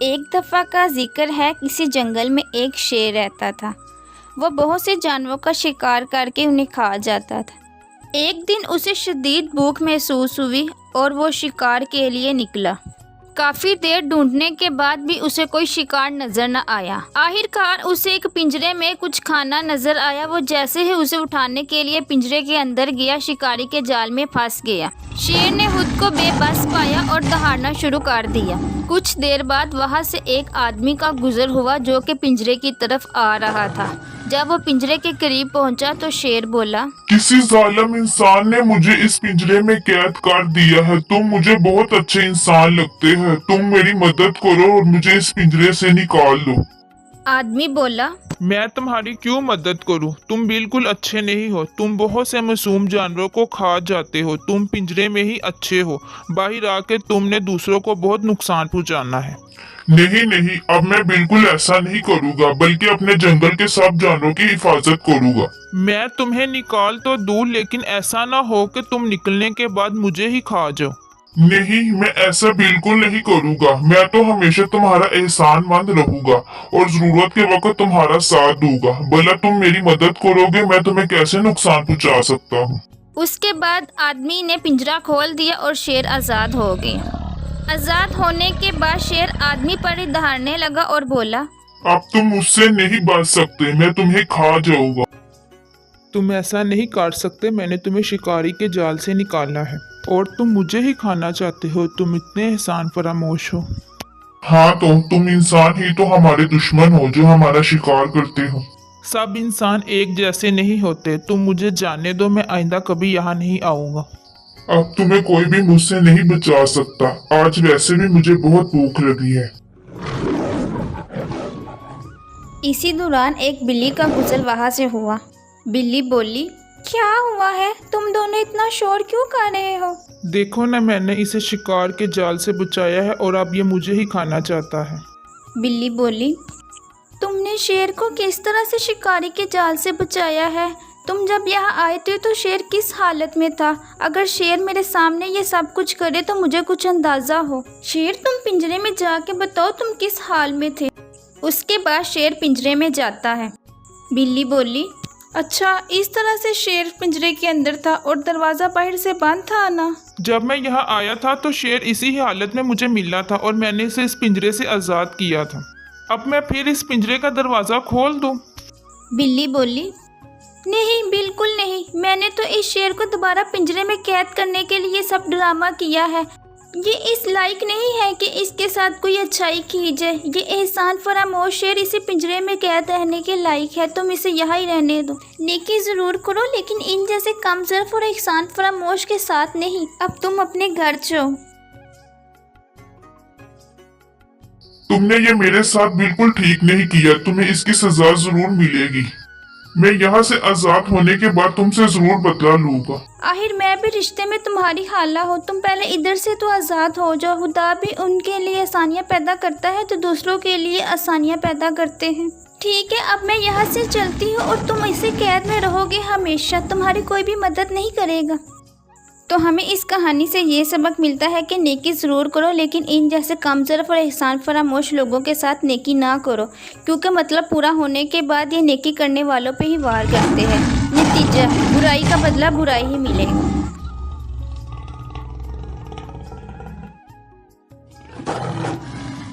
एक दफ़ा का जिक्र है, किसी जंगल में एक शेर रहता था। वह बहुत से जानवरों का शिकार करके उन्हें खा जाता था। एक दिन उसे शदीद भूख महसूस हुई और वो शिकार के लिए निकला। काफ़ी देर ढूंढने के बाद भी उसे कोई शिकार नज़र न आया। आखिरकार उसे एक पिंजरे में कुछ खाना नज़र आया। वो जैसे ही उसे उठाने के लिए पिंजरे के अंदर गया, शिकारी के जाल में फंस गया। शेर ने खुद को बेबस पाया और दहाड़ना शुरू कर दिया। कुछ देर बाद वहाँ से एक आदमी का गुजर हुआ जो कि पिंजरे की तरफ आ रहा था। जब वो पिंजरे के करीब पहुंचा तो शेर बोला, किसी जालिम इंसान ने मुझे इस पिंजरे में कैद कर दिया है। तुम मुझे बहुत अच्छे इंसान लगते हैं। तुम मेरी मदद करो और मुझे इस पिंजरे से निकाल लो। आदमी बोला, मैं तुम्हारी क्यों मदद करूं? तुम बिल्कुल अच्छे नहीं हो। तुम बहुत से मासूम जानवरों को खा जाते हो। तुम पिंजरे में ही अच्छे हो। बाहर आकर तुमने दूसरों को बहुत नुकसान पहुंचाना है। नहीं नहीं, अब मैं बिल्कुल ऐसा नहीं करूँगा, बल्कि अपने जंगल के सब जानवरों की हिफाजत करूँगा। मैं तुम्हें निकाल तो दूं, लेकिन ऐसा ना हो कि तुम निकलने के बाद मुझे ही खा जाओ। नहीं, मैं ऐसा बिल्कुल नहीं करूँगा। मैं तो हमेशा तुम्हारा एहसानमंद रहूंगा और जरूरत के वक्त तुम्हारा साथ दूंगा। भला तुम मेरी मदद करोगे, मैं तुम्हें कैसे नुकसान पहुंचा सकता हूँ। उसके बाद आदमी ने पिंजरा खोल दिया और शेर आज़ाद हो गया। आज़ाद होने के बाद शेर आदमी पर दहाड़ने लगा और बोला, अब तुम मुझसे नहीं बच सकते, मैं तुम्हें खा जाऊंगा। तुम ऐसा नहीं कर सकते। मैंने तुम्हें शिकारी के जाल से निकाला है और तुम मुझे ही खाना चाहते हो। तुम इतने एहसान फरामोश हो। हाँ तो तुम इंसान ही तो हमारे दुश्मन हो जो हमारा शिकार करते हो। सब इंसान एक जैसे नहीं होते। तुम मुझे जाने दो, मैं आइंदा कभी यहाँ नहीं आऊँगा। अब तुम्हें कोई भी मुझसे नहीं बचा सकता। आज वैसे भी मुझे बहुत भूख लगी है। इसी दौरान एक बिल्ली का गुजर वहाँ से हुआ। बिल्ली बोली, क्या हुआ है? तुम दोनों इतना शोर क्यों कर रहे हो? देखो ना, मैंने इसे शिकार के जाल से बचाया है और अब ये मुझे ही खाना चाहता है। बिल्ली बोली, तुमने शेर को किस तरह से शिकारी के जाल से बचाया है? तुम जब यहाँ आए थे तो शेर किस हालत में था? अगर शेर मेरे सामने ये सब कुछ करे तो मुझे कुछ अंदाजा हो। शेर, तुम पिंजरे में जाके बताओ तुम किस हाल में थे। उसके बाद शेर पिंजरे में जाता है। बिल्ली बोली, अच्छा, इस तरह से शेर पिंजरे के अंदर था और दरवाज़ा बाहर से बंद था ना? जब मैं यहाँ आया था तो शेर इसी ही हालत में मुझे मिला था और मैंने इसे इस पिंजरे से आज़ाद किया था। अब मैं फिर इस पिंजरे का दरवाज़ा खोल दूँ? बिल्ली बोली, नहीं, बिल्कुल नहीं। मैंने तो इस शेर को दोबारा पिंजरे में कैद करने के लिए सब ड्रामा किया है। ये इस लायक नहीं है कि इसके साथ कोई अच्छाई की जाए। ये एहसान फरामोश शेर इसी पिंजरे में कैद रहने के लायक है। तुम इसे यहाँ ही रहने दो। नेकी ज़रूर करो, लेकिन इन जैसे कमज़र्फ और एहसान फरामोश के साथ नहीं। अब तुम अपने घर जाओ। तुमने ये मेरे साथ बिल्कुल ठीक नहीं किया। तुम्हें इसकी सजा जरूर मिलेगी। मैं यहाँ से आजाद होने के बाद तुमसे जरूर बदला लूंगा। आखिर मैं भी रिश्ते में तुम्हारी खाला हो। तुम पहले इधर से तो आज़ाद हो जाओ। खुदा भी उनके लिए आसानियाँ पैदा करता है तो दूसरों के लिए आसानियाँ पैदा करते हैं। ठीक है, अब मैं यहाँ से चलती हूँ और तुम इसे कैद में रहोगे हमेशा। तुम्हारी कोई भी मदद नहीं करेगा। तो हमें इस कहानी से ये सबक मिलता है कि नेकी ज़रूर करो, लेकिन इन जैसे कमज़र्फ और एहसान फरामोश लोगों के साथ नेकी ना करो, क्योंकि मतलब पूरा होने के बाद ये नेकी करने वालों पे ही वार करते हैं। नतीजा, बुराई का बदला बुराई ही मिलेगा।